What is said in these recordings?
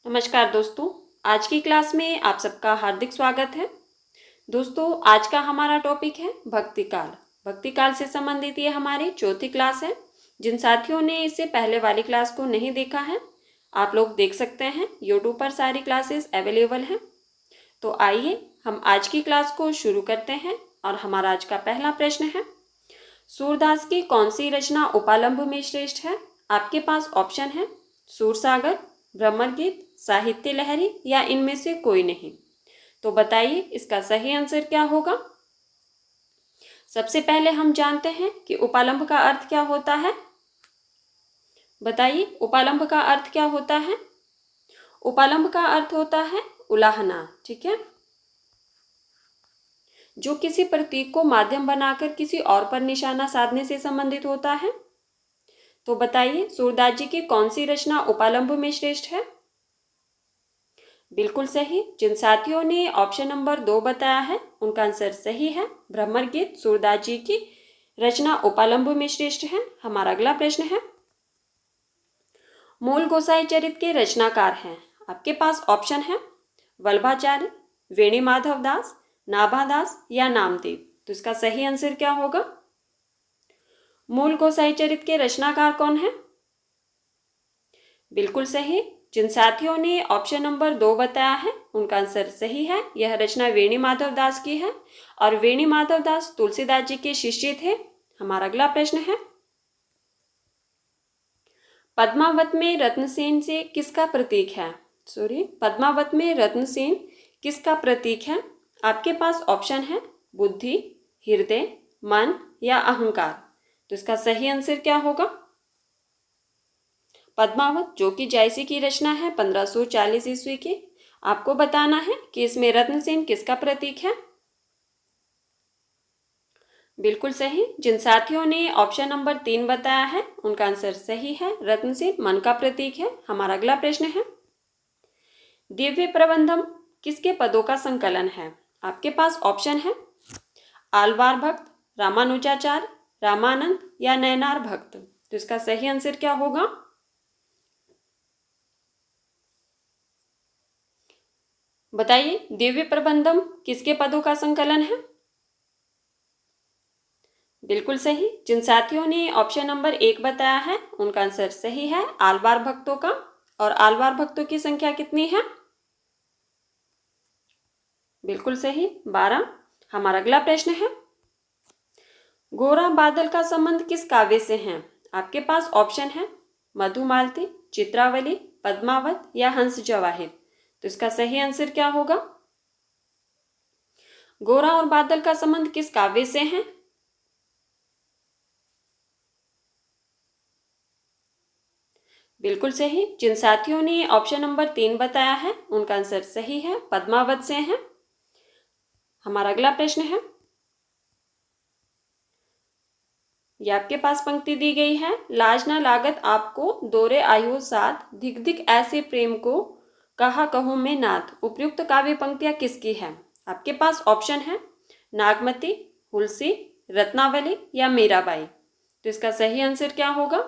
नमस्कार दोस्तों, आज की क्लास में आप सबका हार्दिक स्वागत है। दोस्तों, आज का हमारा टॉपिक है भक्तिकाल। भक्तिकाल से संबंधित ये हमारी चौथी क्लास है। जिन साथियों ने इससे पहले वाली क्लास को नहीं देखा है, आप लोग देख सकते हैं। यूट्यूब पर सारी क्लासेस अवेलेबल हैं। तो आइए हम आज की क्लास को शुरू करते हैं। और हमारा आज का पहला प्रश्न है, सूरदास की कौन सी रचना उपालंब में श्रेष्ठ है? आपके पास ऑप्शन है सूरसागर, भ्रमर गीत, साहित्य लहरी या इनमें से कोई नहीं। तो बताइए इसका सही आंसर क्या होगा। सबसे पहले हम जानते हैं कि उपालंब का अर्थ क्या होता है। बताइए उपालंब का अर्थ क्या होता है। उपालंब का अर्थ होता है उलाहना, ठीक है, जो किसी प्रतीक को माध्यम बनाकर किसी और पर निशाना साधने से संबंधित होता है। तो बताइए सूरदास जी की कौन सी रचना उपालंब में श्रेष्ठ है? बिल्कुल सही। जिन साथियों ने ऑप्शन नंबर 2 बताया है उनका आंसर सही है। भ्रमर गीत सूरदास जी की रचना उपालंब में श्रेष्ठ है। हमारा अगला प्रश्न है, मूल गोसाई चरित के रचनाकार हैं। आपके पास ऑप्शन है वल्लभाचार्य, वेणी माधव दास, नाभादास या नामदेव। तो इसका सही आंसर क्या होगा। मूल गोसाई चरित के रचनाकार कौन है? बिल्कुल सही। जिन साथियों ने ऑप्शन नंबर 2 बताया है उनका आंसर सही है। यह रचना वेणी माधव दास की है और वेणी माधव दास तुलसीदास जी के शिष्य थे। हमारा अगला प्रश्न है, पद्मावत में रत्नसेन से किसका प्रतीक है? पद्मावत में रत्नसेन किसका प्रतीक है? आपके पास ऑप्शन है बुद्धि, हृदय, मन या अहंकार। तो इसका सही आंसर क्या होगा। पद्मावत जो कि जायसी की रचना है 1540 ईस्वी की। आपको बताना है कि इसमें रत्नसेन किसका प्रतीक है। बिल्कुल सही। जिन साथियों ने ऑप्शन नंबर 3 बताया है उनका आंसर सही है। रत्नसेन मन का प्रतीक है। हमारा अगला प्रश्न है, दिव्य प्रबंधम किसके पदों का संकलन है? आपके पास ऑप्शन है आलवार भक्त, रामानुजाचार्य, रामानंद या नयनार भक्त। तो इसका सही आंसर क्या होगा। बताइए दिव्य प्रबंधम किसके पदों का संकलन है। बिल्कुल सही। जिन साथियों ने ऑप्शन नंबर 1 बताया है उनका आंसर सही है, आलवार भक्तों का। और आलवार भक्तों की संख्या कितनी है? बिल्कुल सही, 12। हमारा अगला प्रश्न है, गोरा बादल का संबंध किस काव्य से है? आपके पास ऑप्शन है मधुमालती, चित्रावली, पद्मावत या हंस जवाहिर। तो इसका सही आंसर क्या होगा। गोरा और बादल का संबंध किस काव्य से है? बिल्कुल सही। जिन साथियों ने ऑप्शन नंबर 3 बताया है उनका आंसर सही है, पद्मावत से है। हमारा अगला प्रश्न है, ये आपके पास पंक्ति दी गई है, लाज ना लागत आपको दोरे आयु साथ, धिक धिक ऐसे प्रेम को कहा कहूं मैं नाथ। उपयुक्त काव्य पंक्तियां किसकी है? आपके पास ऑप्शन है नागमती, हुलसी, रत्नावली या मीराबाई। तो इसका सही आंसर क्या होगा।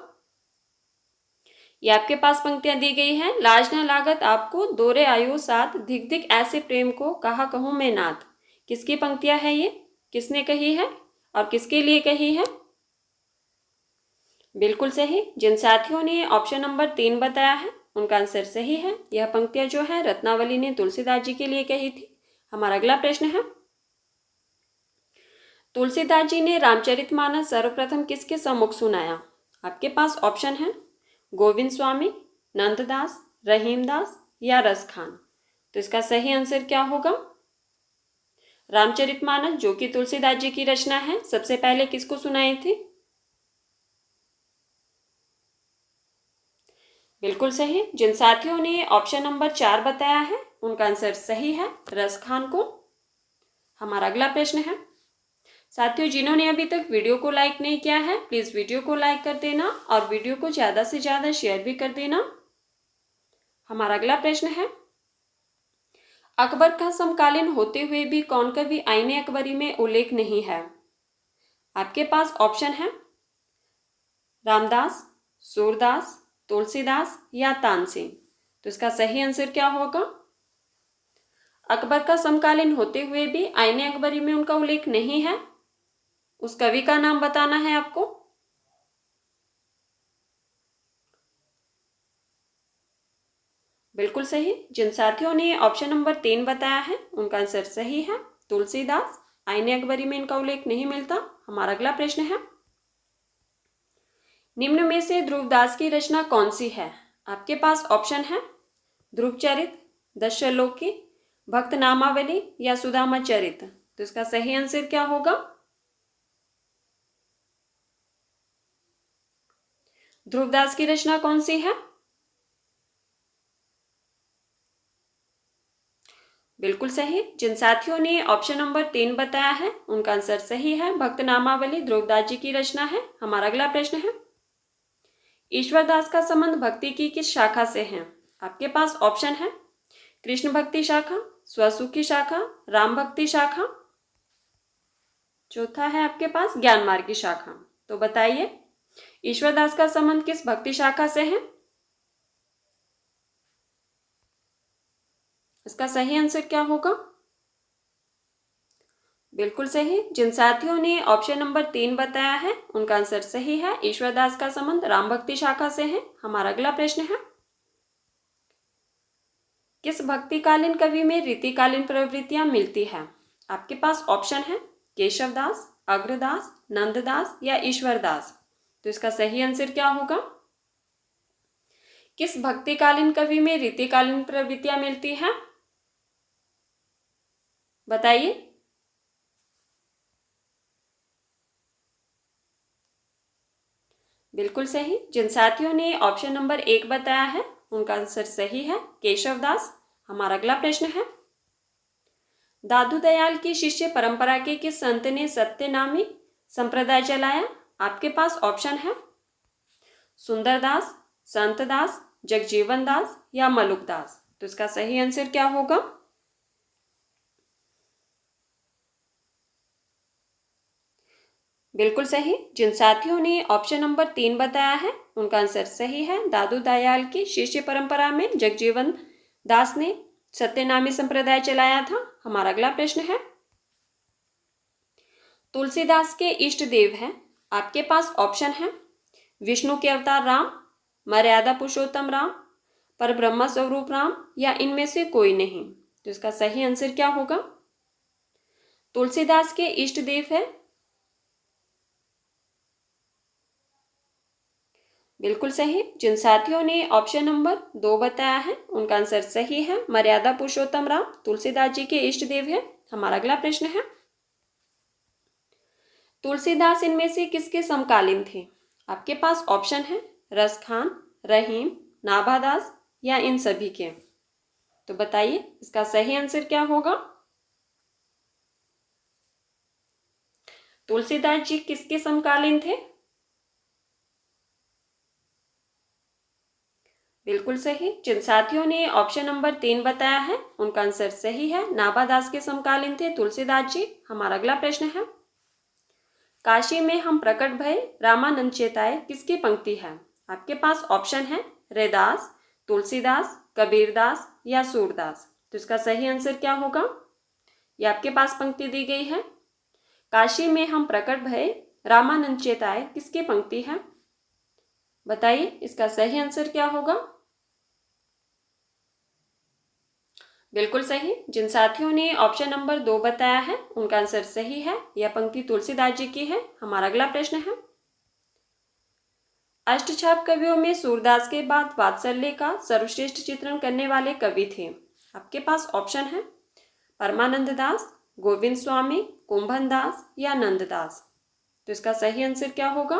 ये आपके पास पंक्तियां दी गई हैं, लाज ना लागत आपको दोरे आयु साथ, धिक धिक ऐसे प्रेम को कहा कहूं मैं नाथ। किसकी पंक्तियां है ये, किसने कही है और किसके लिए कही है? बिल्कुल सही। जिन साथियों ने ऑप्शन नंबर 3 बताया है उनका आंसर सही है। यह पंक्तियां जो है रत्नावली ने तुलसीदास जी के लिए कही थी। हमारा अगला प्रश्न है, तुलसीदास जी ने रामचरितमानस सर्वप्रथम किसके सम्मुख सुनाया? आपके पास ऑप्शन है गोविंद स्वामी, नंददास, रहीमदास या रसखान। तो इसका सही आंसर क्या होगा। रामचरितमानस जो कि तुलसीदास जी की रचना है, सबसे पहले किसको सुनाई थी? बिल्कुल सही। जिन साथियों ने ऑप्शन नंबर 4 बताया है उनका आंसर सही है, रसखान को। हमारा अगला प्रश्न है, साथियों जिन्होंने अभी तक वीडियो को लाइक नहीं किया है प्लीज वीडियो को लाइक कर देना और वीडियो को ज्यादा से ज्यादा शेयर भी कर देना। हमारा अगला प्रश्न है, अकबर का समकालीन होते हुए भी कौन कवि आईने अकबरी में उल्लेख नहीं है? आपके पास ऑप्शन है रामदास, सूरदास, तुलसीदास या तानसेन। तो इसका सही आंसर क्या होगा? अकबर का समकालीन होते हुए भी आईने अकबरी में उनका उल्लेख नहीं है, उस कवि का नाम बताना है आपको। बिल्कुल सही। जिन साथियों ने ऑप्शन नंबर 3 बताया है उनका आंसर सही है, तुलसीदास। आईने अकबरी में इनका उल्लेख नहीं मिलता। हमारा अगला प्रश्न है, निम्न में से ध्रुवदास की रचना कौन सी है? आपके पास ऑप्शन है ध्रुवचरित, दशलोकी, भक्त नामावली या सुदामा चरित। तो इसका सही आंसर क्या होगा? ध्रुवदास की रचना कौन सी है? बिल्कुल सही। जिन साथियों ने ऑप्शन नंबर 3 बताया है उनका आंसर सही है, भक्त नामावली ध्रुवदास जी की रचना है। हमारा अगला प्रश्न है, ईश्वरदास का संबंध भक्ति की किस शाखा से है? आपके पास ऑप्शन है कृष्ण भक्ति शाखा, स्वसुखी शाखा, राम भक्ति शाखा, चौथा है आपके पास ज्ञान मार्ग की शाखा। तो बताइए ईश्वरदास का संबंध किस भक्ति शाखा से है? इसका सही आंसर क्या होगा? बिल्कुल सही। जिन साथियों ने ऑप्शन नंबर 3 बताया है उनका आंसर सही है, ईश्वरदास का संबंध राम भक्ति शाखा से है। हमारा अगला प्रश्न है, किस भक्तिकालीन कवि में रीतिकालीन प्रवृत्तियां मिलती है? आपके पास ऑप्शन है केशवदास, अग्रदास, नंददास या ईश्वरदास। तो इसका सही आंसर क्या होगा? किस भक्तिकालीन कवि में रीतिकालीन प्रवृत्तियां मिलती हैं? बताइए। बिल्कुल सही। जिन साथियों ने ऑप्शन नंबर 1 बताया है उनका आंसर सही है, केशवदास। हमारा अगला प्रश्न है, दादू दयाल की शिष्य परंपरा के किस संत ने सत्यनामी संप्रदाय चलाया? आपके पास ऑप्शन है सुंदरदास, संतदास, जगजीवन दास या मलुकदास। तो इसका सही आंसर क्या होगा? बिल्कुल सही। जिन साथियों ने ऑप्शन नंबर 3 बताया है उनका आंसर सही है, दादू दयाल की शिष्य परंपरा में जगजीवन दास ने सत्यनामी संप्रदाय चलाया था। हमारा अगला प्रश्न है, तुलसीदास के इष्ट देव हैं। आपके पास ऑप्शन है विष्णु के अवतार राम, मर्यादा पुरुषोत्तम राम, पर ब्रह्म स्वरूप राम या इनमें से कोई नहीं। तो इसका सही आंसर क्या होगा? तुलसीदास के इष्ट देव है, बिल्कुल सही। जिन साथियों ने ऑप्शन नंबर 2 बताया है उनका आंसर सही है, मर्यादा पुरुषोत्तम राम तुलसीदास जी के इष्ट देव है। हमारा अगला प्रश्न है, तुलसीदास इनमें से किसके समकालीन थे? आपके पास ऑप्शन है रसखान, रहीम, नाभादास या इन सभी के। तो बताइए इसका सही आंसर क्या होगा? तुलसीदास जी किसके समकालीन थे? बिल्कुल सही। जिन साथियों ने ऑप्शन नंबर 3 बताया है उनका आंसर सही है, नाभादास के समकालीन थे तुलसीदास जी। हमारा अगला प्रश्न है, काशी में हम प्रकट भय रामानंद चेताए किसकी पंक्ति है? आपके पास ऑप्शन है रैदास, तुलसीदास, कबीरदास या सूरदास। तो इसका सही आंसर क्या होगा? ये आपके पास पंक्ति दी गई है, काशी में हम प्रकट भय रामानंद चेताए किसकी पंक्ति है? बताइए इसका सही आंसर क्या होगा? बिल्कुल सही। जिन साथियों ने ऑप्शन नंबर 2 बताया है उनका आंसर सही है, यह पंक्ति तुलसीदास जी की है। हमारा अगला प्रश्न है, अष्टछाप कवियों में सूरदास के बाद वात्सल्य का सर्वश्रेष्ठ चित्रण करने वाले कवि थे। आपके पास ऑप्शन है परमानंद दास, गोविंद स्वामी, कुंभन दास या नंददास। तो इसका सही आंसर क्या होगा?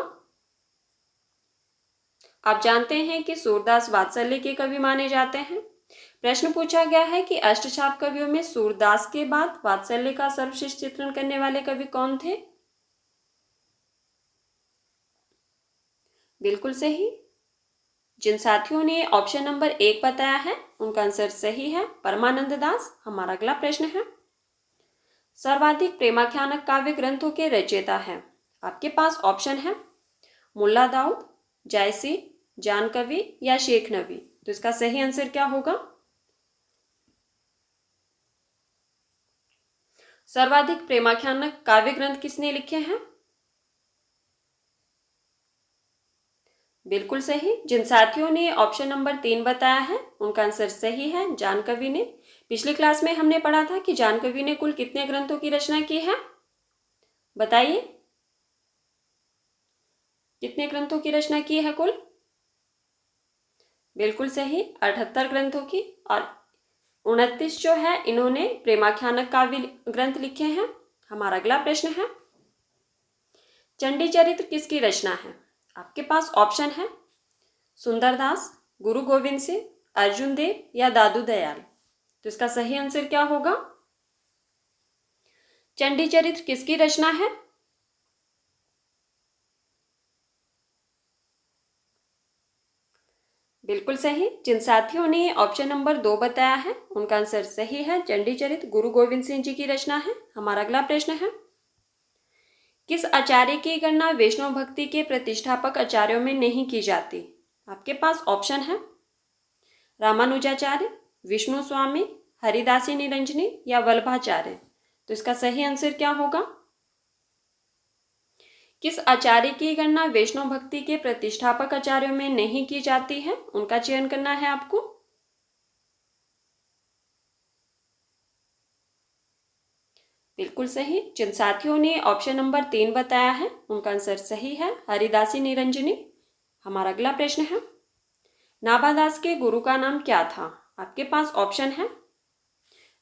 आप जानते हैं कि सूरदास वात्सल्य के कवि माने जाते हैं। प्रश्न पूछा गया है कि अष्टछाप कवियों में सूरदास के बाद वात्सल्य का सर्वश्रेष्ठ चित्रण करने वाले कवि कौन थे? बिल्कुल सही। जिन साथियों ने ऑप्शन नंबर 1 बताया है उनका आंसर सही है, परमानंद दास। हमारा अगला प्रश्न है, सर्वाधिक प्रेमाख्यानक काव्य ग्रंथों के रचयिता हैं। आपके पास ऑप्शन है मुल्ला दाऊद, जायसी, जानकवि या शेख नबी। तो इसका सही आंसर क्या होगा? सर्वाधिक प्रेमाख्यान काव्य ग्रंथ किसने लिखे हैं? बिल्कुल सही। जिन साथियों ने ऑप्शन नंबर 3 बताया है उनका आंसर सही है, जान कवि ने। पिछली क्लास में हमने पढ़ा था कि जान कवि ने कुल कितने ग्रंथों की रचना की है? बताइए, कितने ग्रंथों की रचना की है कुल? बिल्कुल सही, 78 ग्रंथों की। और 29 जो है इन्होंने प्रेमाख्यानक काव्य ग्रंथ लिखे हैं। हमारा अगला प्रश्न है, चंडी चरित्र किसकी रचना है? आपके पास ऑप्शन है सुंदरदास, गुरु गोविंद सिंह, अर्जुन देव या दादू दयाल। तो इसका सही आंसर क्या होगा? चंडी चरित्र किसकी रचना है? बिल्कुल सही। जिन साथियों ने ऑप्शन नंबर 2 बताया है उनका आंसर सही है, चंडी चरित्र गुरु गोविंद सिंह जी की रचना है। हमारा अगला प्रश्न है, किस आचार्य की गणना वैष्णव भक्ति के प्रतिष्ठापक आचार्यों में नहीं की जाती? आपके पास ऑप्शन है रामानुजाचार्य, विष्णु स्वामी, हरिदासी निरंजनी या वल्लभाचार्य। तो इसका सही आंसर क्या होगा? किस आचार्य की गणना वैष्णव भक्ति के प्रतिष्ठापक आचार्यों में नहीं की जाती है, उनका चयन करना है आपको। बिल्कुल सही। जिन साथियों ने ऑप्शन नंबर 3 बताया है उनका आंसर सही है, हरिदासी निरंजनी। हमारा अगला प्रश्न है, नाभादास के गुरु का नाम क्या था? आपके पास ऑप्शन है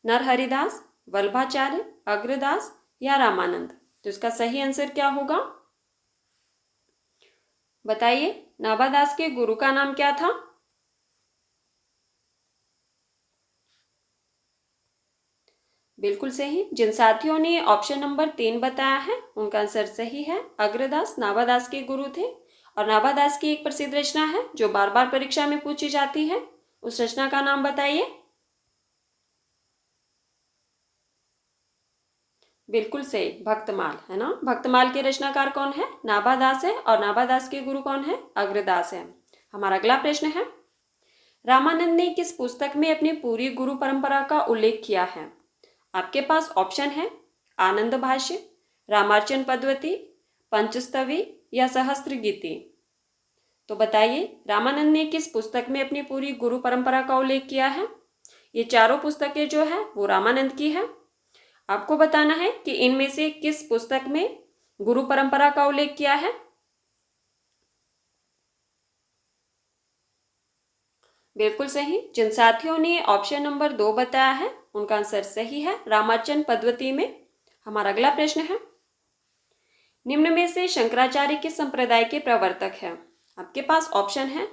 नरहरिदास, वल्लभाचार्य, अग्रदास या रामानंद। तो इसका सही आंसर क्या होगा? बताइए, नाभादास के गुरु का नाम क्या था? बिल्कुल सही। जिन साथियों ने ऑप्शन नंबर 3 बताया है उनका आंसर सही है, अग्रदास नाभादास के गुरु थे। और नाभादास की एक प्रसिद्ध रचना है जो बार बार परीक्षा में पूछी जाती है, उस रचना का नाम बताइए। बिल्कुल सही, भक्तमाल है ना। भक्तमाल के रचनाकार कौन है? नाभादास है। और नाभादास के गुरु कौन है? अग्रदास है। हमारा अगला प्रश्न है, रामानंद ने किस पुस्तक में अपनी पूरी गुरु परंपरा का उल्लेख किया है? आपके पास ऑप्शन है आनंद भाष्य, रामार्चन पद्वती, पंचस्तवी या सहस्त्र गीति। तो बताइए, रामानंद ने किस पुस्तक में अपनी पूरी गुरु परंपरा का उल्लेख किया है? ये चारों पुस्तकें जो है वो रामानंद की है। आपको बताना है कि इनमें से किस पुस्तक में गुरु परंपरा का उल्लेख किया है। बिल्कुल सही। जिन साथियों ने ऑप्शन नंबर 2 बताया है उनका आंसर सही है, रामार्चन पद्वती में। हमारा अगला प्रश्न है, निम्न में से शंकराचार्य किस संप्रदाय के प्रवर्तक हैं? आपके पास ऑप्शन है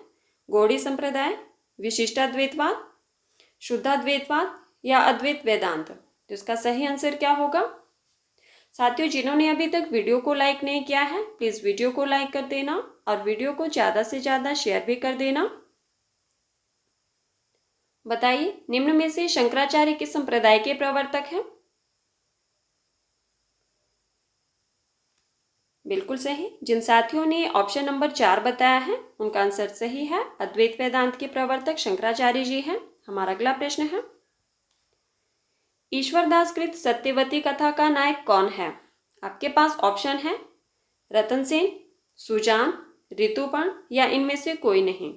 गौड़ी संप्रदाय, विशिष्टाद्वैतवाद, शुद्धाद्वैतवाद या अद्वैत वेदांत। तो इसका सही आंसर क्या होगा? साथियों, जिन्होंने अभी तक वीडियो को लाइक नहीं किया है प्लीज वीडियो को लाइक कर देना और वीडियो को ज्यादा से ज्यादा शेयर भी कर देना। बताइए, निम्न में से शंकराचार्य किस संप्रदाय के प्रवर्तक हैं? बिल्कुल सही। जिन साथियों ने ऑप्शन नंबर 4 बताया है उनका आंसर सही है, अद्वैत वेदांत के प्रवर्तक शंकराचार्य जी हैं। हमारा अगला प्रश्न है, ईश्वरदास कृत सत्यवती कथा का नायक कौन है? आपके पास ऑप्शन है रतन सेन, सुजान, ऋतुपर्ण या इनमें से कोई नहीं।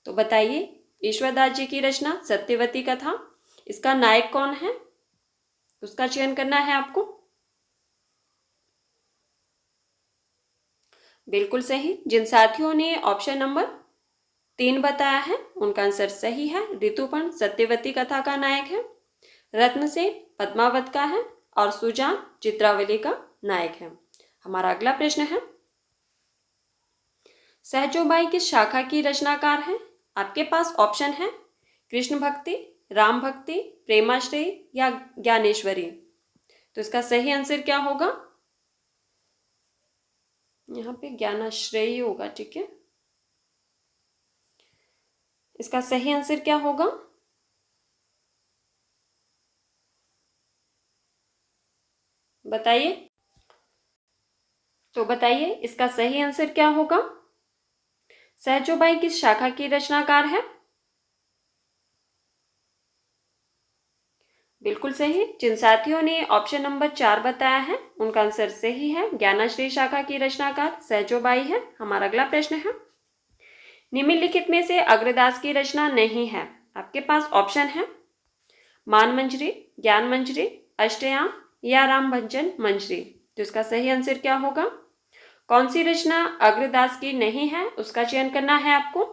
तो बताइए, ईश्वरदास जी की रचना सत्यवती कथा, इसका नायक कौन है, उसका चयन करना है आपको। बिल्कुल सही। जिन साथियों ने ऑप्शन नंबर 3 बताया है उनका आंसर सही है, ऋतुपर्ण सत्यवती कथा का नायक है, रत्न सेन पद्मावत का है और सुजान चित्रावली का नायक है। हमारा अगला प्रश्न है, सहजोबाई किस शाखा की रचनाकार है? आपके पास ऑप्शन है कृष्ण भक्ति, राम भक्ति, प्रेमाश्रय या ज्ञानेश्वरी। तो इसका सही आंसर क्या होगा? यहाँ पे ज्ञानाश्रयी होगा, ठीक है। इसका सही आंसर क्या होगा? बताइए। तो बताइए, इसका सही आंसर क्या होगा? सहजोबाई किस शाखा की रचनाकार है? बिल्कुल सही। जिन साथियों ने ऑप्शन नंबर 4 बताया है उनका आंसर सही है। ज्ञानाश्री शाखा की रचनाकार सहजोबाई है। हमारा अगला प्रश्न है, निम्नलिखित में से अग्रदास की रचना नहीं है। आपके पास ऑप्शन है मान मंजरी, ज्ञान मंजरी, अष्टयाम या राम भंजन मंजरी। तो इसका सही आंसर क्या होगा? कौन सी रचना अग्रदास की नहीं है उसका चयन करना है आपको।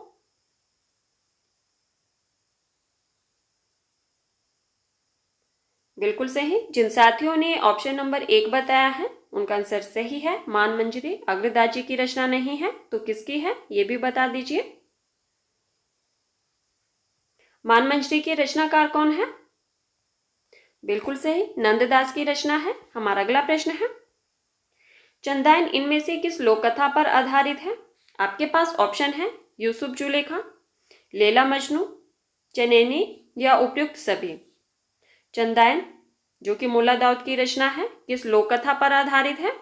बिल्कुल सही। जिन साथियों ने ऑप्शन नंबर 1 बताया है उनका आंसर सही है। मान मंजरी अग्रदास जी की रचना नहीं है तो किसकी है ये भी बता दीजिए। मान मंजरी के रचनाकार कौन है? बिल्कुल सही, नंददास की रचना है। हमारा अगला प्रश्न है, चंदायन इनमें से किस लोक कथा पर आधारित है? आपके पास ऑप्शन है यूसुफ जुलेखा, लैला मजनू, चनैनी या उपयुक्त सभी। चंदायन जो कि मुल्ला दाऊद की रचना है किस लोक कथा पर आधारित है?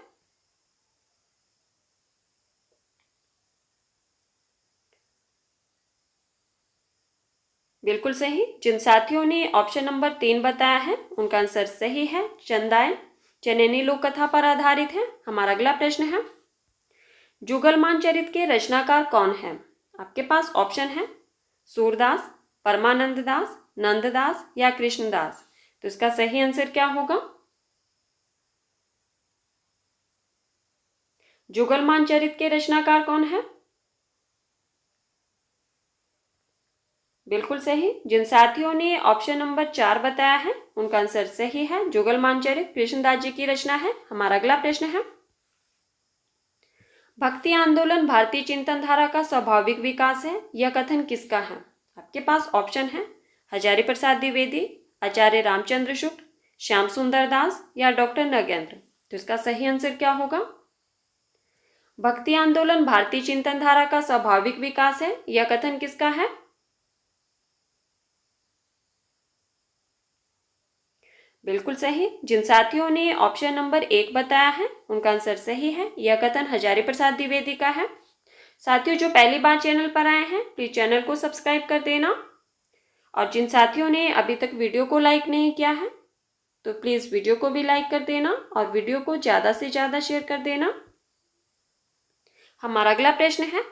बिल्कुल सही। जिन साथियों ने ऑप्शन नंबर 3 बताया है उनका आंसर सही है। चंदायन चनैनी लोक कथा पर आधारित है। हमारा अगला प्रश्न है, जुगलमान चरित के रचनाकार कौन है? आपके पास ऑप्शन है सूरदास, परमानंद दास, नंददास या कृष्णदास। तो इसका सही आंसर क्या होगा? जुगलमान चरित के रचनाकार कौन है? बिल्कुल सही। जिन साथियों ने ऑप्शन नंबर 4 बताया है उनका आंसर सही है। जुगलमान चरित कृष्णदास जी की रचना है। हमारा अगला प्रश्न है, भक्ति आंदोलन भारतीय चिंतन धारा का स्वाभाविक विकास है, यह कथन किसका है? आपके पास ऑप्शन है हजारी प्रसाद द्विवेदी, आचार्य रामचंद्र शुक्ल, श्याम सुंदर दास या डॉक्टर नगेंद्र। तो इसका सही आंसर क्या होगा? भक्ति आंदोलन भारतीय चिंतन धारा का स्वाभाविक विकास है, यह कथन किसका है? बिल्कुल सही। जिन साथियों ने ऑप्शन नंबर 1 बताया है उनका आंसर सही है। यह कथन हजारी प्रसाद द्विवेदी का है। साथियों जो पहली बार चैनल पर आए हैं प्लीज चैनल को सब्सक्राइब कर देना, और जिन साथियों ने अभी तक वीडियो को लाइक नहीं किया है तो प्लीज वीडियो को भी लाइक कर देना और वीडियो को ज्यादा से ज्यादा शेयर कर देना। हमारा अगला प्रश्न है,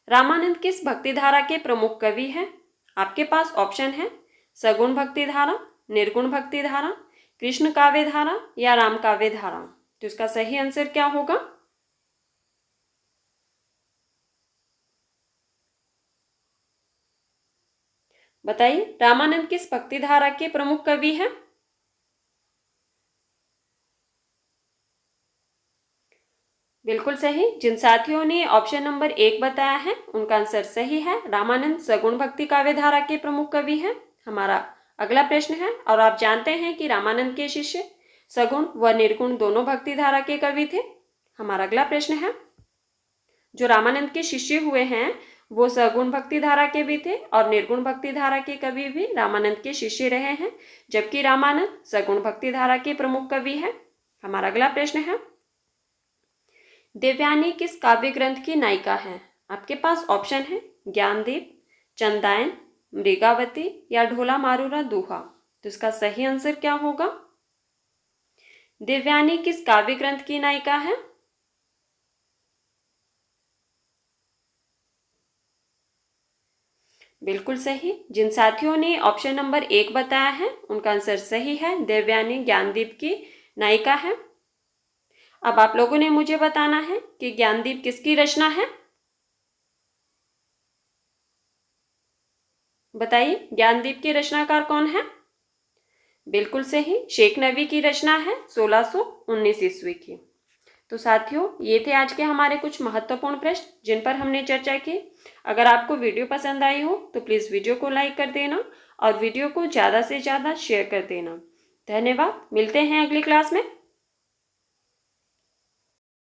रामानंद किस भक्ति धारा के प्रमुख कवि हैं? आपके पास ऑप्शन है सगुण भक्ति धारा, निर्गुण भक्ति धारा, कृष्ण काव्य धारा या राम काव्य धारा। तो इसका सही आंसर क्या होगा? बताइए, रामानंद किस भक्ति धारा के प्रमुख कवि हैं? बिल्कुल सही। जिन साथियों ने ऑप्शन नंबर 1 बताया है उनका आंसर सही है। रामानंद सगुण भक्ति काव्य धारा के प्रमुख कवि हैं। हमारा अगला प्रश्न है, और आप जानते हैं कि रामानंद के शिष्य सगुण व निर्गुण दोनों भक्ति धारा के कवि थे। हमारा अगला प्रश्न है, जो रामानंद के शिष्य हुए हैं वो सगुण भक्ति धारा के भी थे और निर्गुण भक्ति धारा के कवि भी रामानंद के शिष्य रहे हैं, जबकि रामानंद सगुण भक्ति धारा के प्रमुख कवि हैं। हमारा अगला प्रश्न है, देवयानी किस काव्य ग्रंथ की नायिका है? आपके पास ऑप्शन है ज्ञानदीप, चंदायन, मृगावती या ढोला मारूरा दूहा। तो इसका सही आंसर क्या होगा? देवयानी किस काव्य ग्रंथ की नायिका है? बिल्कुल सही। जिन साथियों ने ऑप्शन नंबर 1 बताया है उनका आंसर सही है। देवयानी ज्ञानदीप की नायिका है। अब आप लोगों ने मुझे बताना है कि ज्ञानदीप किसकी रचना है। बताइए, ज्ञानदीप के रचनाकार कौन है? बिल्कुल सही, शेख नबी की रचना है 1619 ईस्वी की। तो साथियों ये थे आज के हमारे कुछ महत्वपूर्ण प्रश्न जिन पर हमने चर्चा की। अगर आपको वीडियो पसंद आई हो तो प्लीज़ वीडियो को लाइक कर देना और वीडियो को ज़्यादा से ज़्यादा शेयर कर देना। धन्यवाद। मिलते हैं अगली क्लास में।